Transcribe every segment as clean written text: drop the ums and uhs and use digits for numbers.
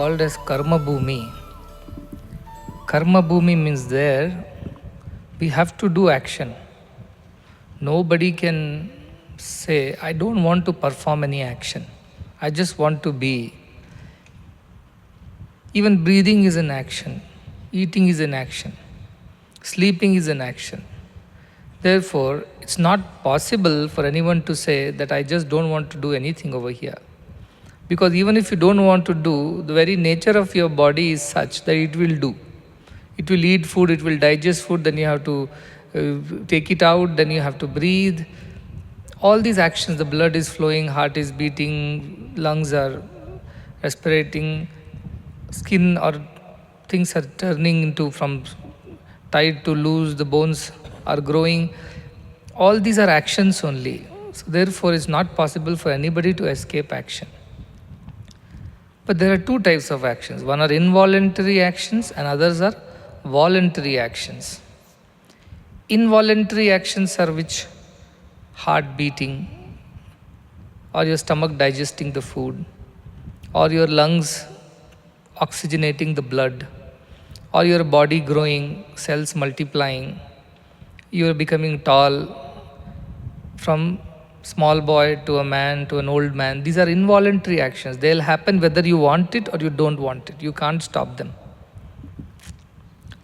called as Karma Bhumi. Karma Bhumi means there we have to do action. Nobody can say, I don't want to perform any action. I just want to be. Even breathing is an action, eating is an action, sleeping is an action. Therefore, it's not possible for anyone to say that I just don't want to do anything over here. Because even if you don't want to do, the very nature of your body is such that it will do. It will eat food, it will digest food, then you have to take it out, then you have to breathe. All these actions, the blood is flowing, heart is beating, lungs are respirating, skin or things are turning into from tight to loose, the bones are growing. All these are actions only. So therefore, it's not possible for anybody to escape action. But there are two types of actions. One are involuntary actions and others are voluntary actions. Involuntary actions are which? Heart beating, or your stomach digesting the food, or your lungs oxygenating the blood, or your body growing, cells multiplying, you are becoming tall from small boy to a man to an old man. These are involuntary actions. They'll happen whether you want it or you don't want it. You can't stop them.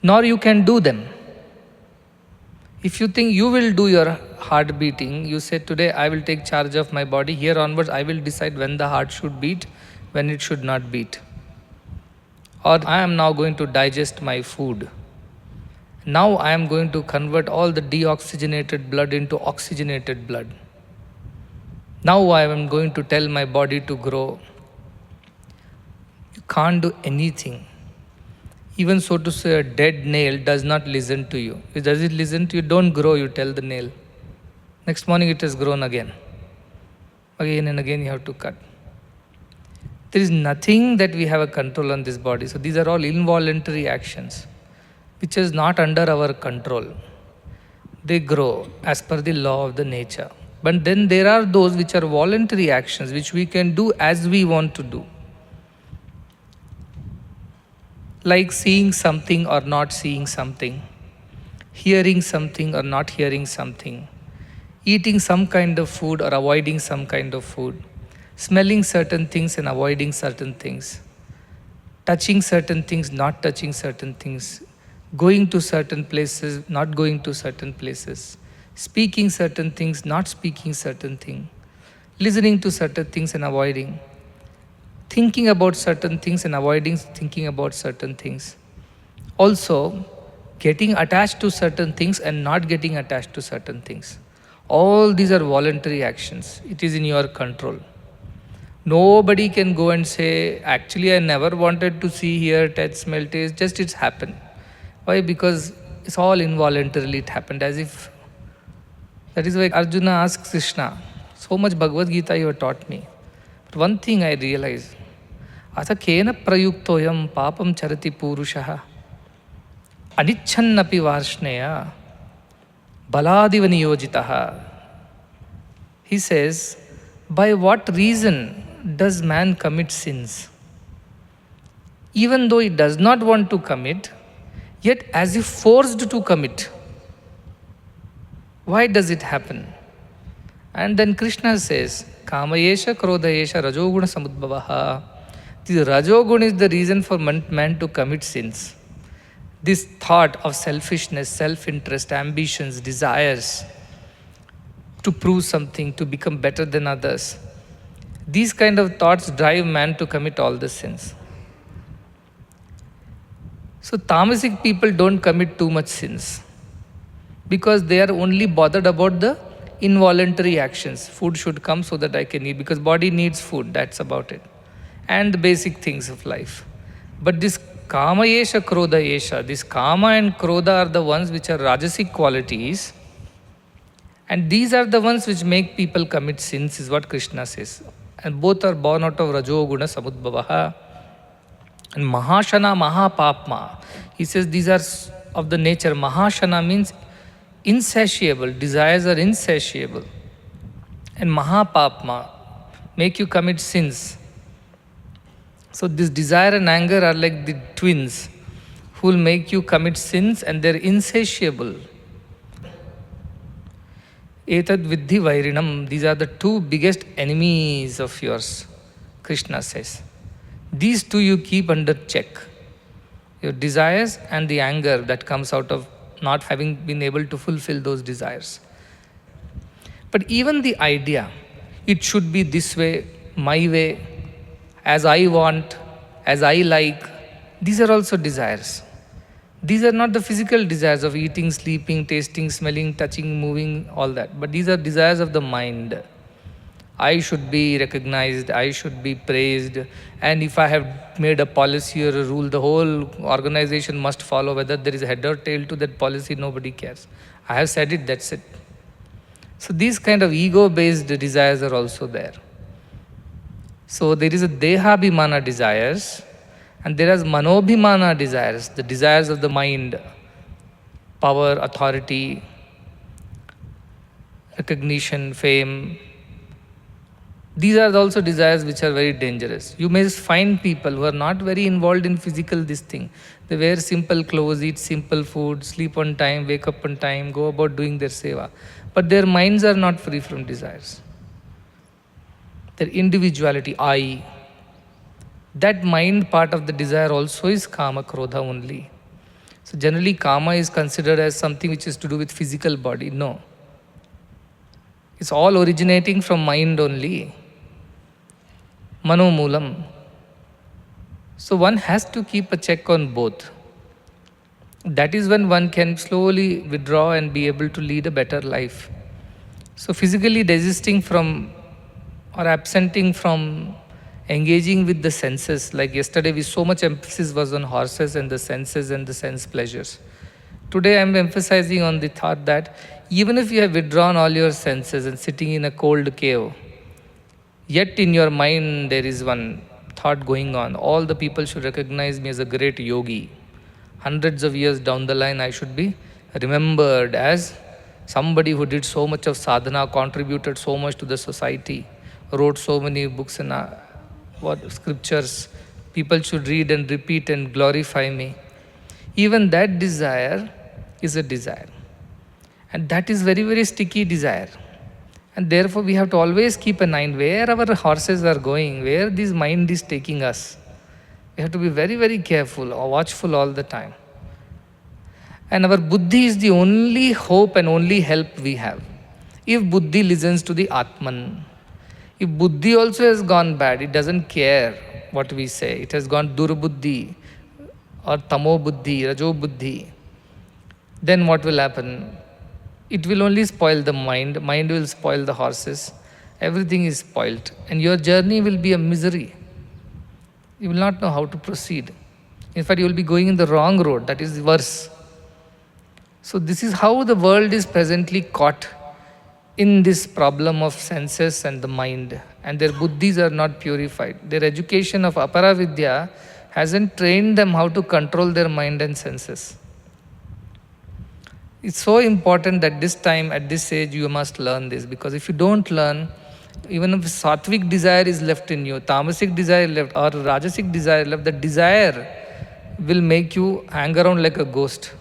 Nor you can do them. If you think you will do your heart beating, you say today I will take charge of my body. Here onwards I will decide when the heart should beat, when it should not beat. Or I am now going to digest my food. Now I am going to convert all the deoxygenated blood into oxygenated blood. Now I am going to tell my body to grow. You can't do anything. Even so to say, a dead nail does not listen to you. Does it listen to you? Don't grow, you tell the nail. Next morning it has grown again. Again and again you have to cut. There is nothing that we have a control on this body. So these are all involuntary actions, which is not under our control. They grow as per the law of the nature. But then there are those which are voluntary actions, which we can do as we want to do. Like seeing something or not seeing something, hearing something or not hearing something, eating some kind of food or avoiding some kind of food, smelling certain things and avoiding certain things, touching certain things, not touching certain things, going to certain places, not going to certain places, speaking certain things, not speaking certain things, listening to certain things and avoiding, thinking about certain things and avoiding thinking about certain things. Also, getting attached to certain things and not getting attached to certain things. All these are voluntary actions. It is in your control. Nobody can go and say, actually I never wanted to see, hear, touch, smell, taste, just it's happened. Why? Because it's all involuntarily, it happened as if. That is why Arjuna asks Krishna, so much Bhagavad Gita you have taught me. But one thing I realize, Atha kena prayuktoyam papam charati purushaha anichannapi varshneya baladiva niyojitaha. He says, by what reason does man commit sins? Even though he does not want to commit, yet as if forced to commit. Why does it happen? And then Krishna says, Kamayesha Krodayesha Rajoguna Samudbhavaha. The Rajoguna is the reason for man to commit sins. This thought of selfishness, self-interest, ambitions, desires, to prove something, to become better than others. These kind of thoughts drive man to commit all the sins. So tamasic people don't commit too much sins because they are only bothered about the involuntary actions. Food should come so that I can eat, because body needs food, that's about it. And the basic things of life. But this kama yesha krodha yesha, this kama and krodha are the ones which are rajasic qualities, and these are the ones which make people commit sins, is what Krishna says. And both are born out of rajoguna samudbhavaha. And mahashana mahapapma, he says these are of the nature. Mahashana means insatiable, desires are insatiable. And mahapapma make you commit sins. So this desire and anger are like the twins who will make you commit sins, and they're insatiable. Etad vidhi vairinam. These are the two biggest enemies of yours, Krishna says. These two you keep under check. Your desires and the anger that comes out of not having been able to fulfill those desires. But even the idea, it should be this way, my way, as I want, as I like, these are also desires. These are not the physical desires of eating, sleeping, tasting, smelling, touching, moving, all that. But these are desires of the mind. I should be recognized, I should be praised, and if I have made a policy or a rule, the whole organization must follow. Whether there is a head or tail to that policy, nobody cares. I have said it, that's it. So these kind of ego-based desires are also there. So there is a dehabhimana desires, and there is manobhimana desires, the desires of the mind, power, authority, recognition, fame. These are also desires which are very dangerous. You may find people who are not very involved in physical this thing. They wear simple clothes, eat simple food, sleep on time, wake up on time, go about doing their seva. But their minds are not free from desires. Their individuality, I, that mind part of the desire also is kama, krodha only. So generally kama is considered as something which is to do with physical body. No. It's all originating from mind only. Manomulam. So one has to keep a check on both. That is when one can slowly withdraw and be able to lead a better life. So physically desisting from or absenting from engaging with the senses, like yesterday we so much emphasis was on horses and the senses and the sense pleasures. Today I am emphasizing on the thought that even if you have withdrawn all your senses and sitting in a cold cave, yet in your mind there is one thought going on. All the people should recognize me as a great yogi. Hundreds of years down the line, I should be remembered as somebody who did so much of sadhana, contributed so much to the society, wrote so many books and scriptures. People should read and repeat and glorify me. Even that desire is a desire. And that is very, very sticky desire. And therefore we have to always keep an eye on where our horses are going, where this mind is taking us. We have to be very, very careful or watchful all the time. And our buddhi is the only hope and only help we have. If buddhi listens to the Atman, if buddhi also has gone bad, it doesn't care what we say. It has gone durbuddhi or tamo buddhi, rajo buddhi. Then what will happen? It will only spoil the mind. Mind will spoil the horses. Everything is spoiled. And your journey will be a misery. You will not know how to proceed. In fact, you will be going in the wrong road. That is worse. So this is how the world is presently caught in this problem of senses and the mind. And their buddhis are not purified. Their education of aparavidya hasn't trained them how to control their mind and senses. It's so important that this time, at this age, you must learn this. Because if you don't learn, even if sattvic desire is left in you, tamasic desire left, or rajasic desire left, the desire will make you hang around like a ghost.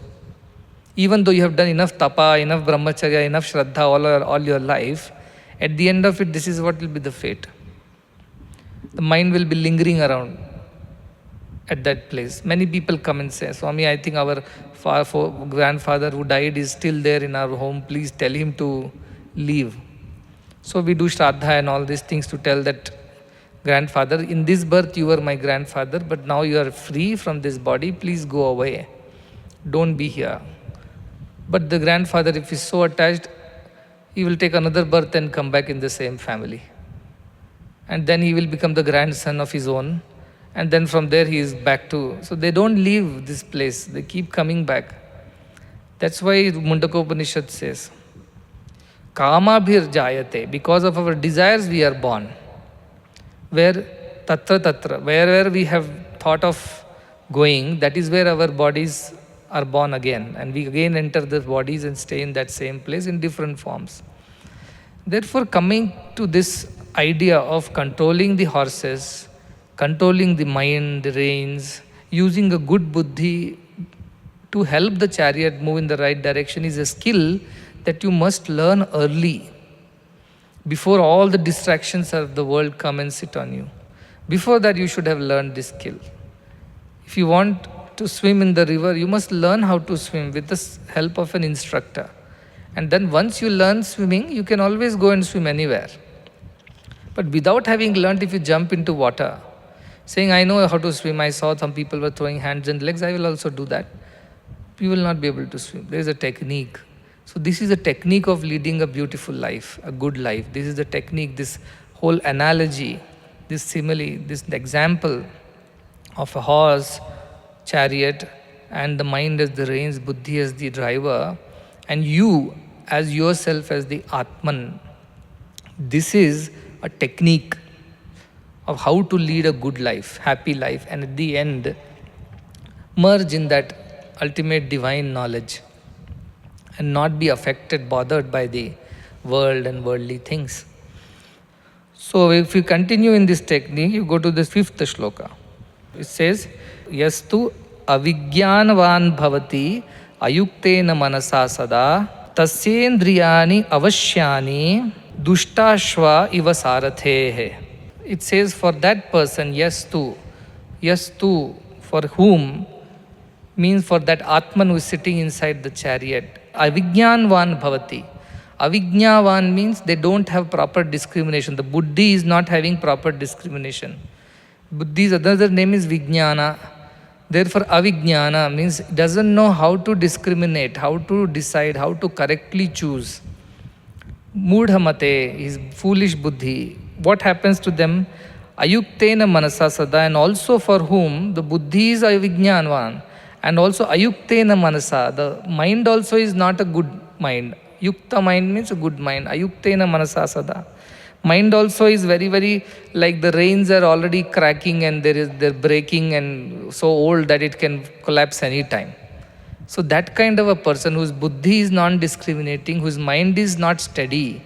Even though you have done enough tapa, enough brahmacharya, enough shraddha all your life, at the end of it, this is what will be the fate. The mind will be lingering around at that place. Many people come and say, Swami, I think our grandfather who died is still there in our home. Please tell him to leave. So we do shraddha and all these things to tell that grandfather, in this birth you were my grandfather, but now you are free from this body. Please go away. Don't be here. But the grandfather, if he's so attached, he will take another birth and come back in the same family. And then he will become the grandson of his own. And then from there he is back to... So they don't leave this place. They keep coming back. That's why Mundaka Upanishad says, Kamabhir jayate. Because of our desires we are born. Where tatra, wherever we have thought of going, that is where our bodies are born again. And we again enter the bodies and stay in that same place in different forms. Therefore, coming to this idea of controlling the horses, controlling the mind, the reins, using a good buddhi to help the chariot move in the right direction is a skill that you must learn early, before all the distractions of the world come and sit on you. Before that, you should have learned this skill. If you want to swim in the river, you must learn how to swim with the help of an instructor. And then once you learn swimming, you can always go and swim anywhere. But without having learned, if you jump into water, saying, I know how to swim, I saw some people were throwing hands and legs, I will also do that, you will not be able to swim. There is a technique. So this is a technique of leading a beautiful life, a good life. This is the technique, this whole analogy, this simile, this example of a horse, chariot, and the mind as the reins, buddhi as the driver, and you as yourself as the Atman. This is a technique of how to lead a good life, happy life, and at the end, merge in that ultimate divine knowledge and not be affected, bothered by the world and worldly things. So if you continue in this technique, you go to the fifth shloka. It says, Yastu avijnanavan bhavati ayuktena manasa sada tasyendriyani avashyani dushtashva iva sarathehe. It says for that person, yastu, for whom means for that Atman who is sitting inside the chariot. Avijnanvan bhavati. Avijnavan means they don't have proper discrimination. The buddhi is not having proper discrimination. Buddhi's another name is Vijnana. Therefore, Avijnana means doesn't know how to discriminate, how to decide, how to correctly choose. Mudhamate is foolish buddhi. What happens to them? Ayuktena manasa sada, and also for whom the buddhi is Avijnanvan, and also ayuktena manasa, the mind also is not a good mind. Yukta mind means a good mind. Ayuktena manasa sada. Mind also is very, very like the reins are already cracking and they're breaking and so old that it can collapse any time. So that kind of a person whose buddhi is non-discriminating, whose mind is not steady,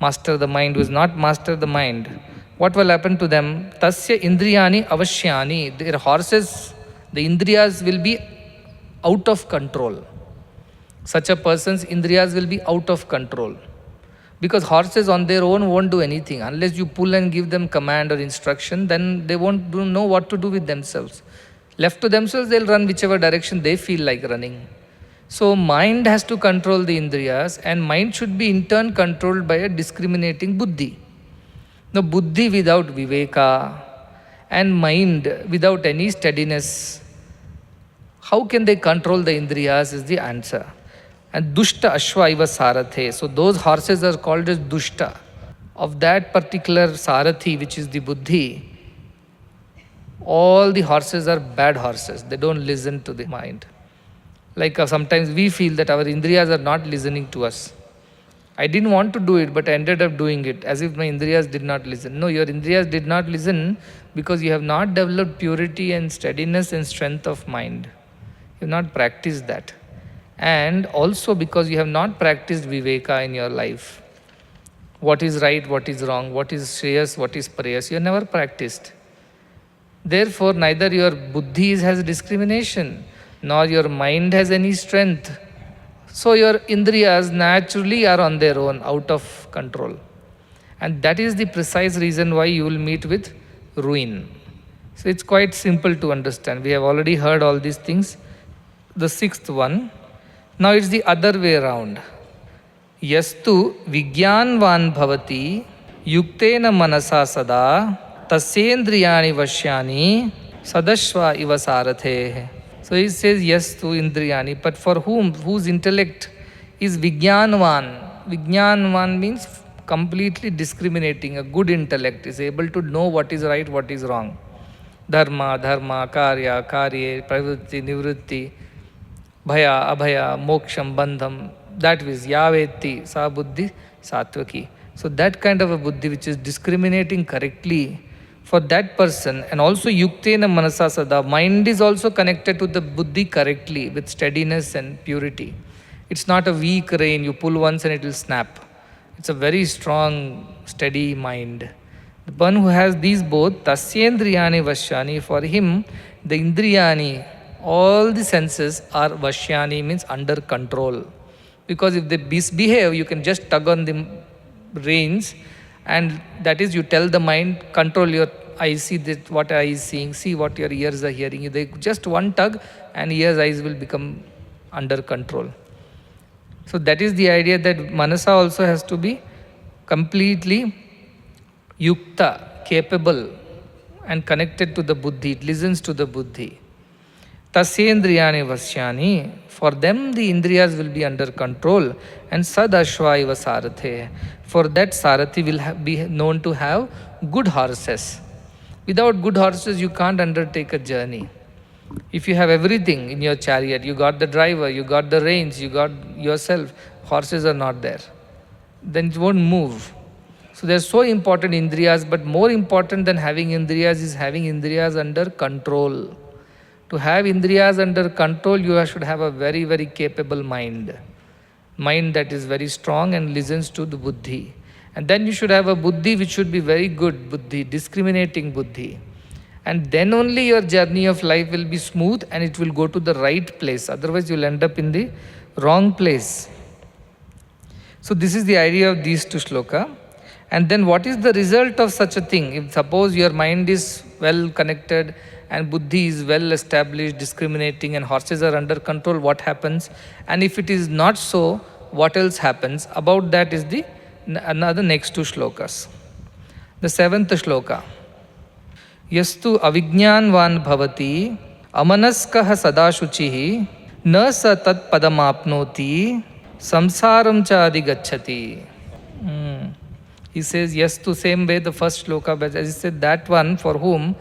master the mind, who is not master the mind, what will happen to them? Tasya indriyani avashyani. Their horses, the indriyas will be out of control. Such a person's indriyas will be out of control. Because horses on their own won't do anything. Unless you pull and give them command or instruction, then they won't know what to do with themselves. Left to themselves, they'll run whichever direction they feel like running. So mind has to control the indriyas, and mind should be in turn controlled by a discriminating buddhi. Now buddhi without viveka and mind without any steadiness, how can they control the indriyas is the answer. And dushta ashva iva sarathe. So those horses are called as dushta. Of that particular sarathi, which is the buddhi, all the horses are bad horses. They don't listen to the mind. Like sometimes we feel that our indriyas are not listening to us. I didn't want to do it, but I ended up doing it as if my indriyas did not listen. No, your indriyas did not listen because you have not developed purity and steadiness and strength of mind. You have not practiced that. And also because you have not practiced viveka in your life. What is right, what is wrong, what is shreyas, what is prayas, you have never practiced. Therefore, neither your buddhi has discrimination, nor your mind has any strength. So your indriyas naturally are on their own, out of control. And that is the precise reason why you will meet with ruin. So it's quite simple to understand. We have already heard all these things. The sixth one. Now it's the other way around. Yastu vijnanvan bhavati yuktena manasa sada tasyendriyani vashyani sadashva iva sarathe. So he says yes to indriyani, but for whom? Whose intellect is vijnanvan. Vijnanvan means completely discriminating. A good intellect is able to know what is right, what is wrong. Dharma, karya, pravritti, nivritti, bhaya, abhaya, moksham, bandham. That is yaveti, sa buddhi, satvaki. So that kind of a buddhi which is discriminating correctly for that person, and also yuktena manasa sada, mind is also connected to the buddhi correctly with steadiness and purity. It's not a weak rein, you pull once and it will snap. It's a very strong, steady mind The one who has these both, tasyendriyani vashyani, for him, the indriyani, all the senses are vashyani, means under control. Because if they misbehave, you can just tug on the reins, and that is, you tell the mind, control your eyes, see that what eye is seeing, see what your ears are hearing. They just one tug, and ears, eyes will become under control. So that is the idea, that manasa also has to be completely yukta, capable and connected to the buddhi. It listens to the buddhi. Tasyendriyani vasyani, for them the indriyas will be under control, and sadashva iva sarathe, for that sarathi will be known to have good horses. Without good horses, you can't undertake a journey. If you have everything in your chariot, you got the driver, you got the reins, you got yourself, horses are not there, then it won't move. So they're so important, indriyas, but more important than having indriyas is having indriyas under control. To have indriyas under control, you should have a very, very capable mind. Mind that is very strong and listens to the buddhi. And then you should have a buddhi which should be very good buddhi, discriminating buddhi. And then only your journey of life will be smooth and it will go to the right place. Otherwise, you'll end up in the wrong place. So this is the idea of these two shloka. And then what is the result of such a thing? If suppose your mind is well connected and buddhi is well established, discriminating, and horses are under control, what happens? And if it is not so, what else happens? About that is the another next two shlokas. The seventh shloka. Yastu avijnanvan bhavati amanaskah sadashuchihi na sa tat padamapnoti samsaram cha adigacchati. He says, yes, to same way the first shloka, but as he said, that one for whom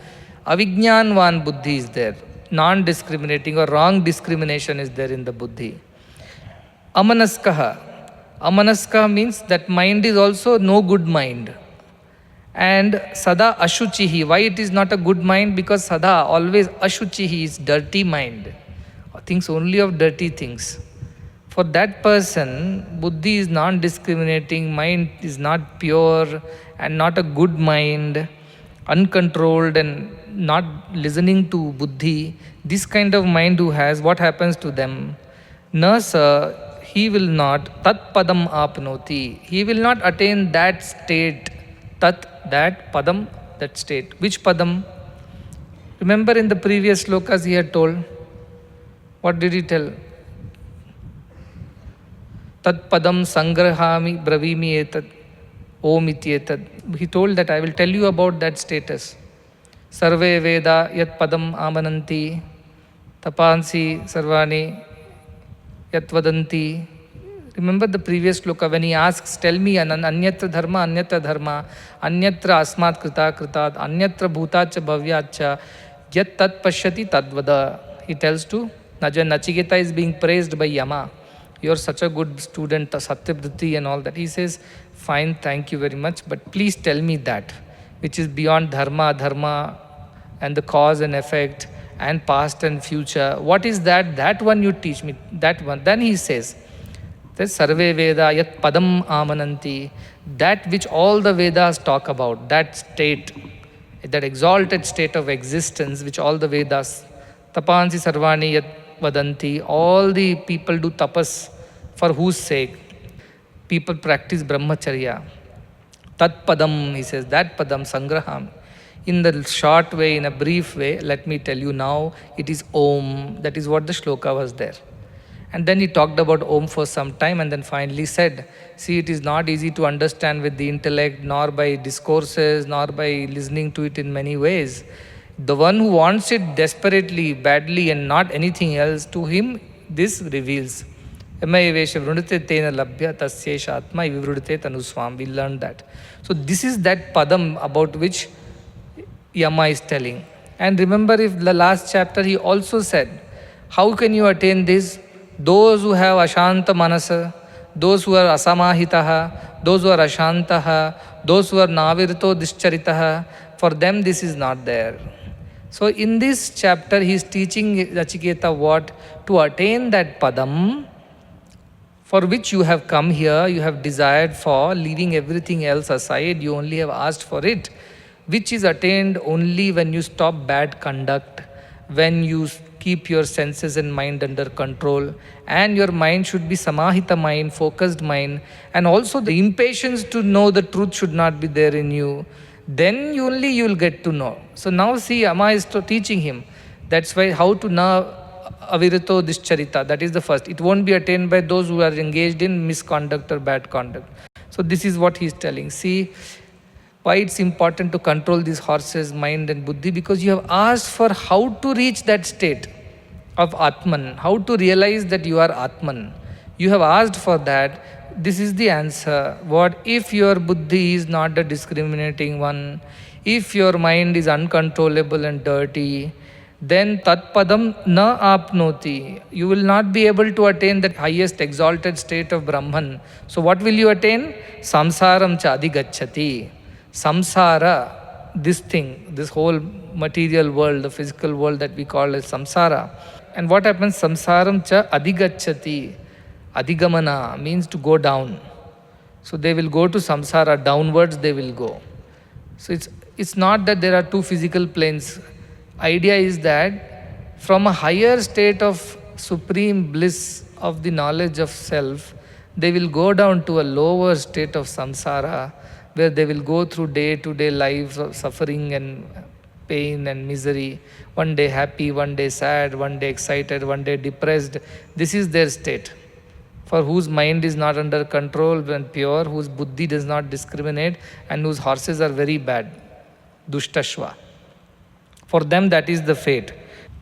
avijnanvan buddhi is there, non-discriminating or wrong discrimination is there in the buddhi. Amanaskaha. Amanaskaha means that mind is also no good mind. And sada ashuchihi. Why it is not a good mind? Because sada, always ashuchihi, is dirty mind. Thinks only of dirty things. For that person, buddhi is non-discriminating, mind is not pure and not a good mind, uncontrolled and not listening to buddhi. This kind of mind who has, what happens to them? Nasa, he will not, tat padam apnoti, he will not attain that state, tat, that, padam, that state. Which padam? Remember in the previous slokas he had told, what did he tell? Tat padam sangrahami bravimi etad om ityetad. He told that I will tell you about that status. Sarve veda yat padam amananti tapansi sarvani yat vadanti. Remember the previous sloka when he asks, tell me anyatra dharma, anyatra asmat krita kritat, anyatra bhutacha bhavyacha, yat tat pashyati tadvada. He tells to Nachiketa is being praised by Yama. You're such a good student, Satyabdhiti and all that. He says, fine, thank you very much, but please tell me that, which is beyond dharma, and the cause and effect, and past and future. What is that? That one you teach me, that one. Then he says, that Sarve Veda Yat Padam Amananti, that which all the Vedas talk about, that state, that exalted state of existence which all the Vedas, Tapansi Sarvani Yat Vadanti, all the people do tapas, for whose sake? People practice brahmacharya. Tat padam, he says, that padam, sangraham. In the short way, in a brief way, let me tell you now, it is Om. That is what the shloka was there. And then he talked about Om for some time and then finally said, see, it is not easy to understand with the intellect, nor by discourses, nor by listening to it in many ways. The one who wants it desperately, badly, and not anything else, to him this reveals. We learned that. So this is that padam about which Yama is telling. And remember, if the last chapter he also said, how can you attain this? Those who have ashanta manasa, those who are asamahitaha, those who are ashantaha, those who are navirto discharitaha, for them this is not there. So in this chapter he is teaching Nachiketa what? To attain that padam for which you have come here, you have desired for, leaving everything else aside, you only have asked for it. which is attained only when you stop bad conduct, when you keep your senses and mind under control, and your mind should be samahita mind, focused mind, and also the impatience to know the truth should not be there in you. Then only you will get to know. So now see, Amma is teaching him. That's why how to now avirito discharita. That is the first. It won't be attained by those who are engaged in misconduct or bad conduct. So this is what he is telling. See why it's important to control these horses, mind and buddhi, because you have asked for how to reach that state of Atman, how to realize that you are Atman. You have asked for that. This is the answer. What if your buddhi is not the discriminating one? If your mind is uncontrollable and dirty, then tatpadam na apnoti. You will not be able to attain that highest exalted state of Brahman. So what will you attain? Samsaram cha adhigacchati. Samsara, this thing, this whole material world, the physical world that we call as samsara. And what happens? Samsaram cha adhigacchati. Adhigamana means to go down. So they will go to samsara, downwards they will go. So it's not that there are two physical planes. Idea is that from a higher state of supreme bliss of the knowledge of self, they will go down to a lower state of samsara, where they will go through day-to-day lives of suffering and pain and misery. One day happy, one day sad, one day excited, one day depressed. This is their state. For whose mind is not under control and pure, whose buddhi does not discriminate, and whose horses are very bad. Dushtashva. For them, that is the fate.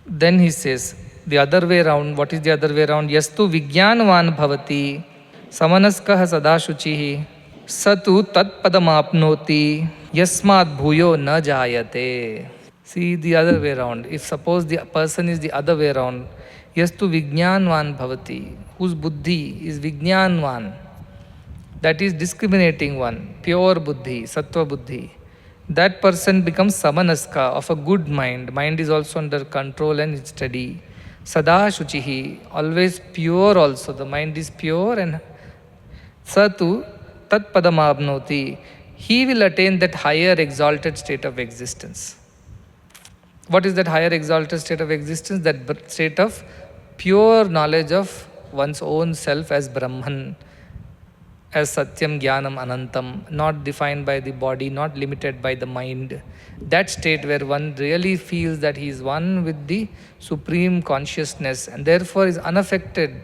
Then he says, the other way around, what is the other way around? Yastu vijnanvan bhavati, samanaskah sadashuchihi, satu tatpadamapnoti, yasmat bhuyo na jayate. See the other way around. If suppose the person is the other way around, yastu vijnanvan bhavati, whose buddhi is vijnanvan, that is discriminating one, pure buddhi, sattva buddhi. That person becomes samanaska, of a good mind. Mind is also under control and it's steady. Sada shuchihi, always pure also. The mind is pure and satu tat padamabnoti. He will attain that higher exalted state of existence. What is that higher exalted state of existence? That state of pure knowledge of one's own self as Brahman, as Satyam, Jnanam, Anantam, not defined by the body, not limited by the mind. That state where one really feels that he is one with the supreme consciousness and therefore is unaffected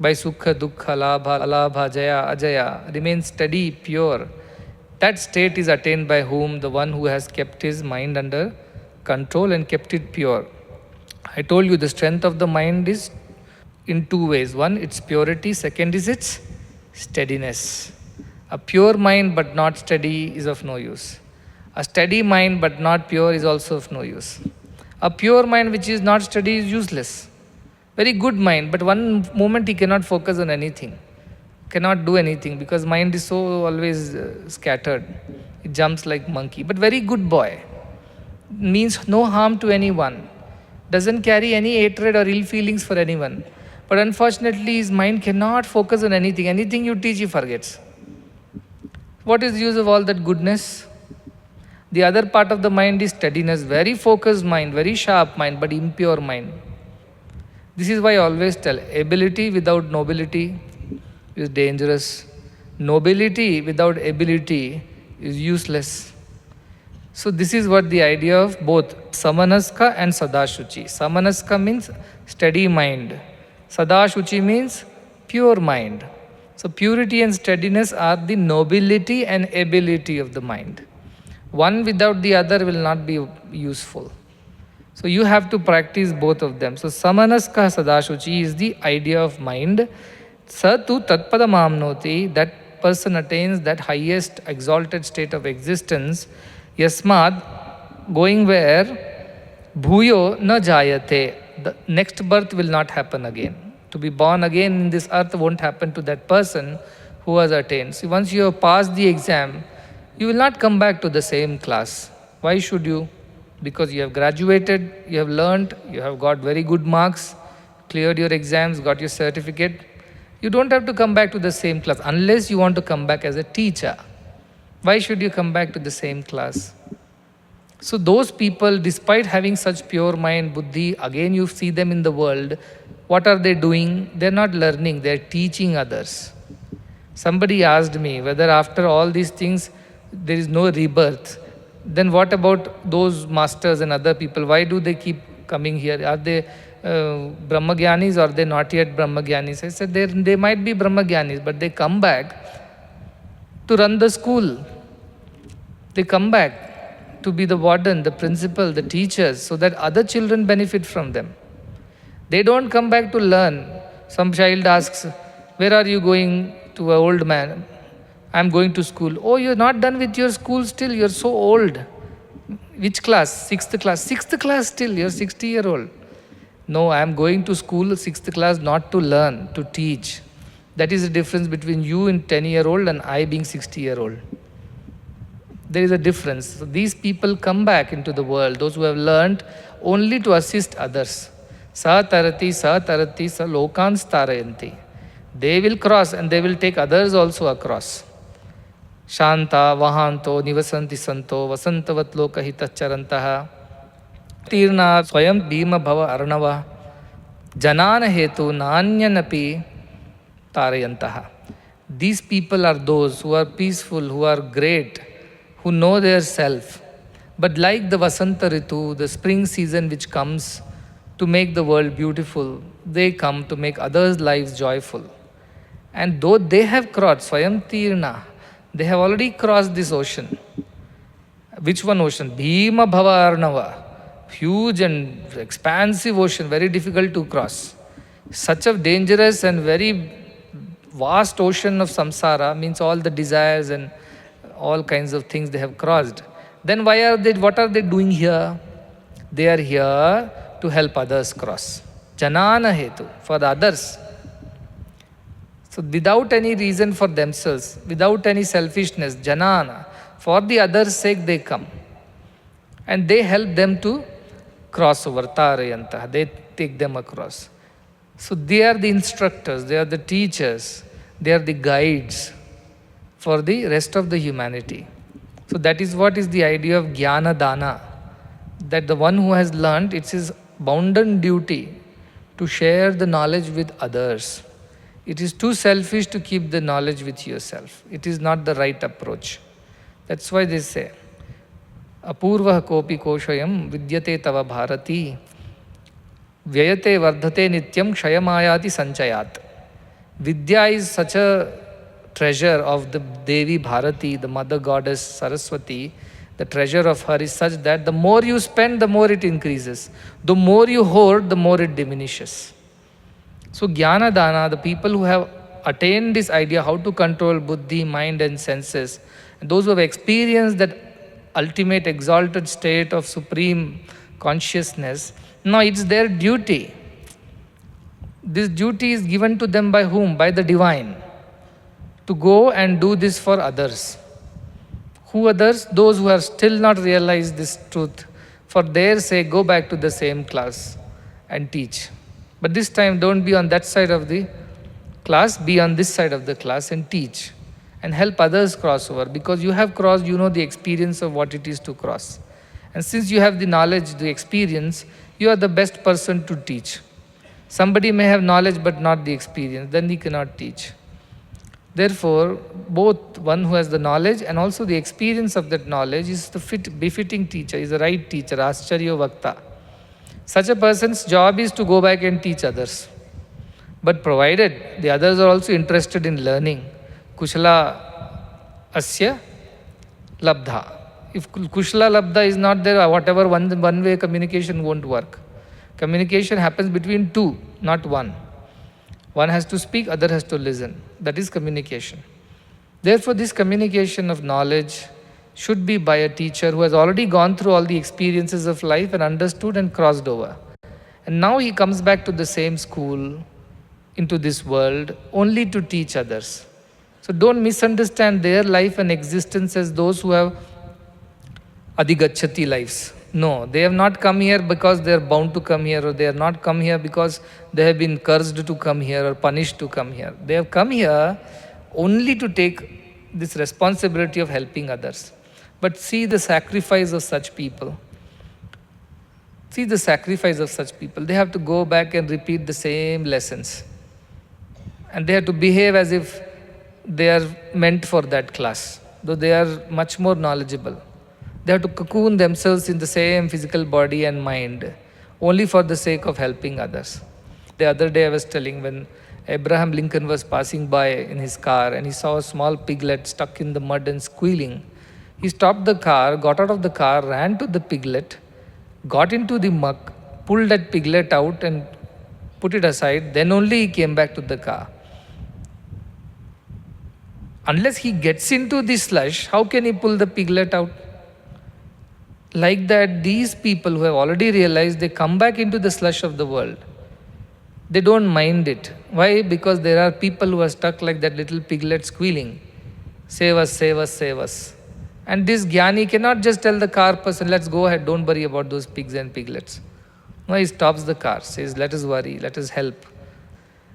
by Sukha, Dukkha, Labha, Alabha, Jaya, Ajaya, remains steady, pure. That state is attained by whom? The one who has kept his mind under control and kept it pure. I told you the strength of the mind is in two ways. One, its purity. Second is its steadiness. A pure mind but not steady is of no use. A steady mind but not pure is also of no use. A pure mind which is not steady is useless. Very good mind, but one moment he cannot focus on anything, cannot do anything because mind is so always scattered. It jumps like monkey. But very good boy, means no harm to anyone, doesn't carry any hatred or ill feelings for anyone. But unfortunately, his mind cannot focus on anything. Anything you teach, he forgets. What is the use of all that goodness? The other part of the mind is steadiness, very focused mind, very sharp mind, but impure mind. This is why I always tell, ability without nobility is dangerous. Nobility without ability is useless. So this is what the idea of both Samanaska and Sadashuchi. Samanaska means steady mind. Sadashuchi means pure mind. So purity and steadiness are the nobility and ability of the mind. One without the other will not be useful. So you have to practice both of them. So Samanaska Sadashuchi is the idea of mind. Satu Tatpadamamnoti, that person attains that highest exalted state of existence. Yasmad, going where? Bhuyo na jayate. The next birth will not happen again. To be born again in this earth won't happen to that person who has attained. See, once you have passed the exam, you will not come back to the same class. Why should you? Because you have graduated, you have learnt, you have got very good marks, cleared your exams, got your certificate. You don't have to come back to the same class unless you want to come back as a teacher. Why should you come back to the same class? So those people, despite having such pure mind, buddhi, again you see them in the world, what are they doing? They're not learning, they're teaching others. Somebody asked me whether after all these things there is no rebirth. Then what about those masters and other people? Why do they keep coming here? Are they Brahmagyanis or are they not yet Brahmagyanis? I said they might be Brahmagyanis, but they come back to run the school. They come back to be the warden, the principal, the teachers, so that other children benefit from them. They don't come back to learn. Some child asks, "Where are you going?" To an old man. "I'm going to school." "Oh, you're not done with your school still, you're so old." "Which class?" "Sixth class." "Sixth class still, you're 60-year-old. "No, I'm going to school, sixth class, not to learn, to teach." That is the difference between you in 10-year-old and I being 60-year-old. There is a difference. So these people come back into the world, those who have learned only to assist others. Sa tarati, sa tarati, sa lokan starayanti. They will cross and they will take others also across. Shanta, Vahanto, Nivasanti Santo, Vasantavat Lokahita Charantaha, Tirna, Swayam Bhima Bhava Arnava, Janana Hetu, Nanyanapi Tarayantaha. These people are those who are peaceful, who are great, who know their self. But like the Vasanta Ritu, the spring season which comes to make the world beautiful, they come to make others' lives joyful. And though they have crossed Swayam Tirna, they have already crossed this ocean. Which one ocean? Bhima Bhava Arnava. Huge and expansive ocean, very difficult to cross. Such a dangerous and very vast ocean of samsara means all the desires and all kinds of things they have crossed. Then what are they doing here? They are here to help others cross. Janana Hetu, for the others. So without any reason for themselves, without any selfishness, janana, for the others' sake they come. And they help them to cross over, tarayanta, they take them across. So they are the instructors, they are the teachers, they are the guides for the rest of the humanity. So that is what is the idea of jnana dana, that the one who has learned, it's his bounden duty to share the knowledge with others. It is too selfish to keep the knowledge with yourself. It is not the right approach. That's why they say, Apurvah kopi koshayam vidyate tava bharati vyayate vardhate nityam kshayamayati sanchayat. Vidya is such a treasure of the Devi Bharati, the mother goddess Saraswati. The treasure of her is such that the more you spend, the more it increases. The more you hoard, the more it diminishes. So Jnana Dana, the people who have attained this idea how to control buddhi, mind and senses, and those who have experienced that ultimate exalted state of supreme consciousness, now it's their duty. This duty is given to them by whom? By the divine. To go and do this for others. Who others? Those who have still not realized this truth. For their sake, go back to the same class and teach. But this time, don't be on that side of the class, be on this side of the class and teach. And help others cross over. Because you have crossed, you know the experience of what it is to cross. And since you have the knowledge, the experience, you are the best person to teach. Somebody may have knowledge but not the experience, then he cannot teach. Therefore, both one who has the knowledge and also the experience of that knowledge is the befitting teacher, is the right teacher, Ascharya Vakta. Such a person's job is to go back and teach others. But provided the others are also interested in learning, Kushala Asya Labdha. If Kushala Labdha is not there, whatever one-way communication won't work. Communication happens between two, not one. One has to speak, other has to listen. That is communication. Therefore, this communication of knowledge should be by a teacher who has already gone through all the experiences of life and understood and crossed over. And now he comes back to the same school, into this world, only to teach others. So don't misunderstand their life and existence as those who have Adhigachati lives. No, they have not come here because they are bound to come here, or they have not come here because they have been cursed to come here or punished to come here. They have come here only to take this responsibility of helping others. But see the sacrifice of such people. See the sacrifice of such people. They have to go back and repeat the same lessons. And they have to behave as if they are meant for that class, though they are much more knowledgeable. They have to cocoon themselves in the same physical body and mind, only for the sake of helping others. The other day I was telling, when Abraham Lincoln was passing by in his car and he saw a small piglet stuck in the mud and squealing, he stopped the car, got out of the car, ran to the piglet, got into the muck, pulled that piglet out and put it aside, then only he came back to the car. Unless he gets into the slush, how can he pull the piglet out? Like that, these people who have already realized, they come back into the slush of the world. They don't mind it. Why? Because there are people who are stuck like that little piglet squealing. Save us, save us, save us. And this Jnani cannot just tell the car person, let's go ahead, don't worry about those pigs and piglets. No, he stops the car, says, let us worry, let us help.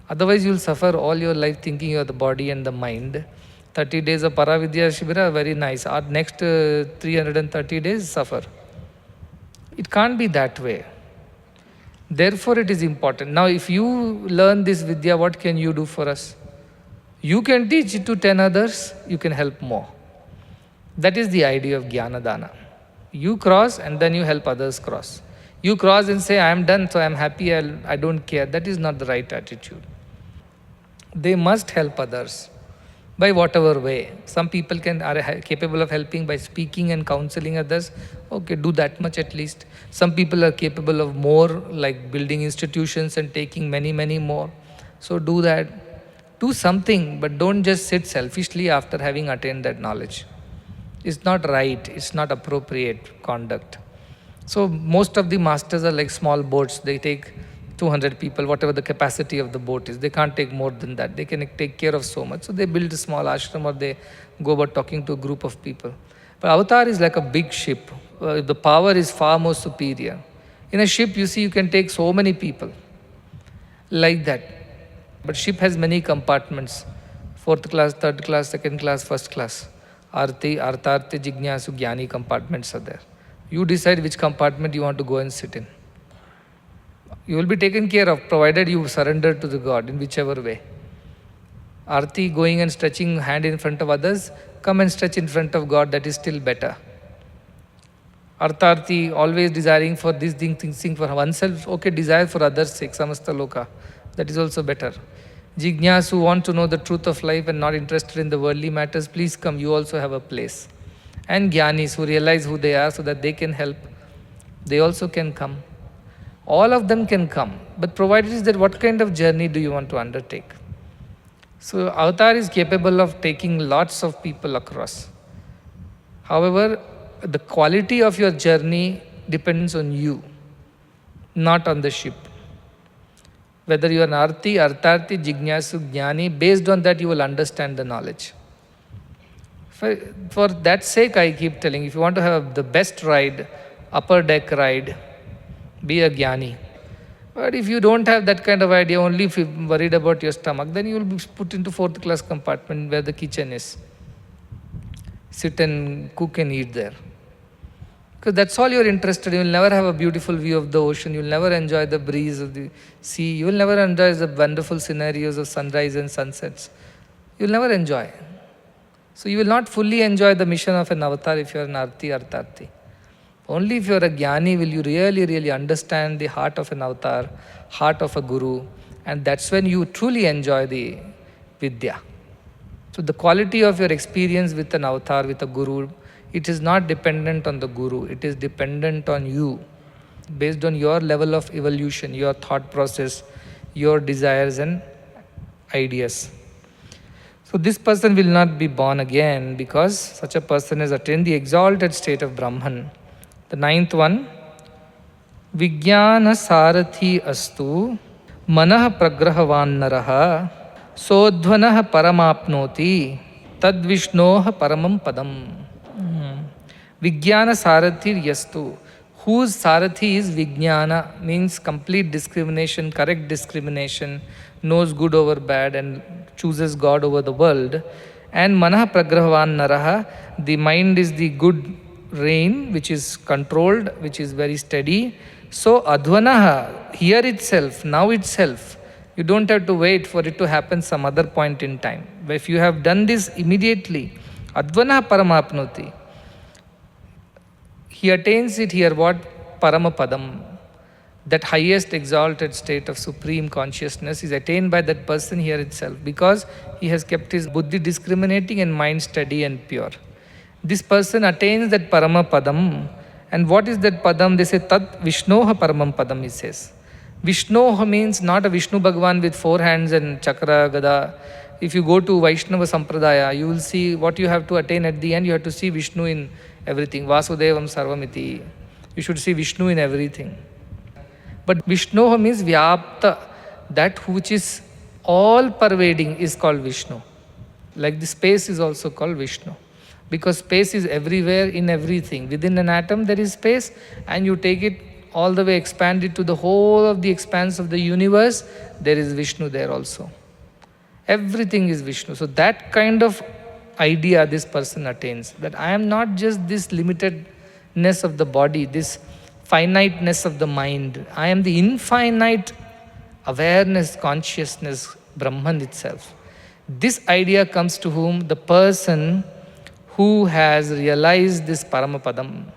Otherwise, you will suffer all your life thinking you are the body and the mind. 30 days of Paravidya Shibira, very nice. Our next 330 days, suffer. It can't be that way. Therefore, it is important. Now, if you learn this Vidya, what can you do for us? You can teach it to 10 others, you can help more. That is the idea of Jnanadana. You cross and then you help others cross. You cross and say, I am done, so I am happy, I don't care. That is not the right attitude. They must help others by whatever way. Some people are capable of helping by speaking and counseling others. Okay, do that much at least. Some people are capable of more, like building institutions and taking many, many more. So do that. Do something, but don't just sit selfishly after having attained that knowledge. It's not right, it's not appropriate conduct. So most of the masters are like small boats. They take 200 people, whatever the capacity of the boat is. They can't take more than that. They can take care of so much. So they build a small ashram or they go about talking to a group of people. But avatar is like a big ship. The power is far more superior. In a ship, you see, you can take so many people. Like that. But ship has many compartments. 4th class, 3rd class, 2nd class, 1st class. Arti, Artharti, Jignasu, Jnani compartments are there. You decide which compartment you want to go and sit in. You will be taken care of, provided you surrender to the God in whichever way. Arti, going and stretching hand in front of others, come and stretch in front of God, that is still better. Artharti, always desiring for this thing, thinking for oneself, okay, desire for others' sake, samasta loka, that is also better. Jignasu, who want to know the truth of life and not interested in the worldly matters, please come, you also have a place. And Jnanis, who realize who they are so that they can help, they also can come. All of them can come, but provided is that what kind of journey do you want to undertake? So avatar is capable of taking lots of people across. However, the quality of your journey depends on you, not on the ship. Whether you are an Arti, Artharti, Jignasu, Jnani, based on that you will understand the knowledge. For that sake, I keep telling, if you want to have the best ride, upper deck ride, be a Jnani. But if you don't have that kind of idea, only if you're worried about your stomach, then you will be put into 4th class compartment where the kitchen is. Sit and cook and eat there. Because that's all you're interested in. You will never have a beautiful view of the ocean. You will never enjoy the breeze of the sea. You will never enjoy the wonderful scenarios of sunrise and sunsets. You will never enjoy. So you will not fully enjoy the mission of an avatar if you are an Arti, Artharti. Only if you are a Jnani will you really, really understand the heart of an avatar, heart of a guru, and that's when you truly enjoy the Vidya. So the quality of your experience with an avatar, with a guru, it is not dependent on the guru, it is dependent on you, based on your level of evolution, your thought process, your desires and ideas. So this person will not be born again because such a person has attained the exalted state of Brahman. The 9th one, Vijnana Sarathi Astu Manah Pragrahavan Naraha Sodhvanah Paramapnoti Tad Vishnoha Paramam Padam. Vijnana Sarathi Yastu, whose Sarathi is Vijnana, means complete discrimination, correct discrimination, knows good over bad and chooses God over the world. And manah pragrahavan naraha, the mind is the good rain which is controlled, which is very steady. So advanaha, here itself, now itself, you don't have to wait for it to happen some other point in time. If you have done this immediately, advanaha paramapnoti, he attains it here, what? Paramapadam. That highest exalted state of supreme consciousness is attained by that person here itself, because he has kept his buddhi discriminating and mind steady and pure. This person attains that Paramapadam. And what is that Padam? They say Tat Vishnoha Paramam Padam, he says. Vishnoha means not a Vishnu Bhagavan with 4 hands and chakra, gada. If you go to Vaishnava Sampradaya, you will see what you have to attain at the end. You have to see Vishnu in everything. Vasudevam Sarvamiti. You should see Vishnu in everything. But Vishnu means Vyapta. That which is all pervading is called Vishnu. Like the space is also called Vishnu. Because space is everywhere in everything. Within an atom there is space, and you take it all the way, expand it to the whole of the expanse of the universe, there is Vishnu there also. Everything is Vishnu. So that kind of idea this person attains, that I am not just this limitedness of the body, this finiteness of the mind. I am the infinite awareness, consciousness, Brahman itself. This idea comes to whom? The person who has realized this Paramapadam.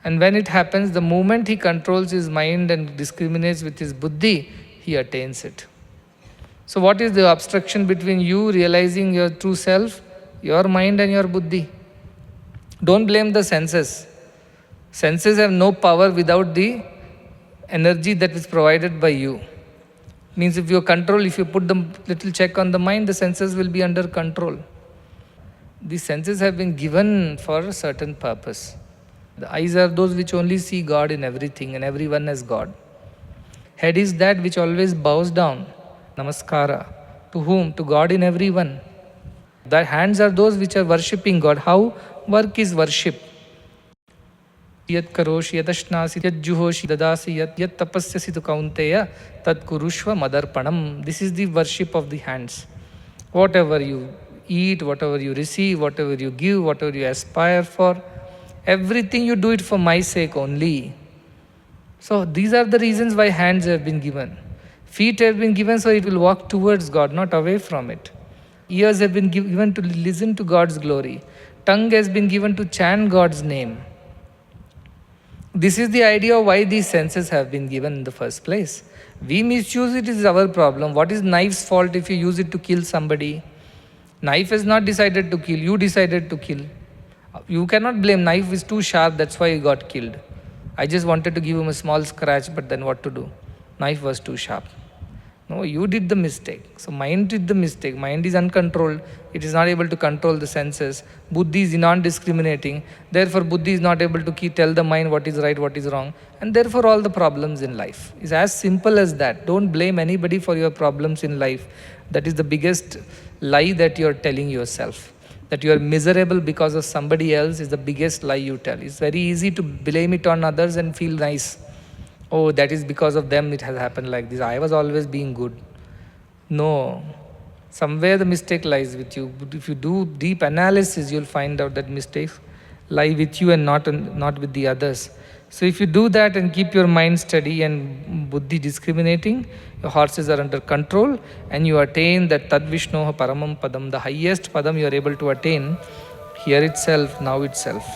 And when it happens, the moment he controls his mind and discriminates with his buddhi, he attains it. So what is the obstruction between you realizing your true self? Your mind and your buddhi. Don't blame the senses. Senses have no power without the energy that is provided by you. Means if you control, if you put the little check on the mind, the senses will be under control. The senses have been given for a certain purpose. The eyes are those which only see God in everything and everyone as God. Head is that which always bows down. Namaskara. To whom? To God in everyone. The hands are those which are worshipping God. How? Work is worship. Yat karoshi yadashnasi yat juhoshi dadasi yat tapasyasi tu kaunteya tad kurushva madarpanam. This is the worship of the hands. Whatever you eat, whatever you receive, whatever you give, whatever you aspire for, everything you do it for my sake only. So these are the reasons why hands have been given. Feet have been given so it will walk towards God, not away from it. Ears have been given to listen to God's glory. Tongue has been given to chant God's name. This is the idea of why these senses have been given in the first place. We misuse it, is our problem. What is knife's fault if you use it to kill somebody? Knife has not decided to kill, you decided to kill. You cannot blame, knife is too sharp, that's why he got killed. I just wanted to give him a small scratch, but then what to do? Knife was too sharp. No, you did the mistake. So mind did the mistake. Mind is uncontrolled. It is not able to control the senses. Buddhi is non-discriminating. Therefore, Buddhi is not able to tell the mind what is right, what is wrong. And therefore, all the problems in life. It's as simple as that. Don't blame anybody for your problems in life. That is the biggest lie that you are telling yourself. That you are miserable because of somebody else is the biggest lie you tell. It's very easy to blame it on others and feel nice. Oh, that is because of them it has happened like this. I was always being good. No. Somewhere the mistake lies with you. But if you do deep analysis, you'll find out that mistakes lie with you and not with the others. So if you do that and keep your mind steady and buddhi discriminating, your horses are under control and you attain that Tad Vishnoha Paramam Padam, the highest Padam you are able to attain here itself, now itself.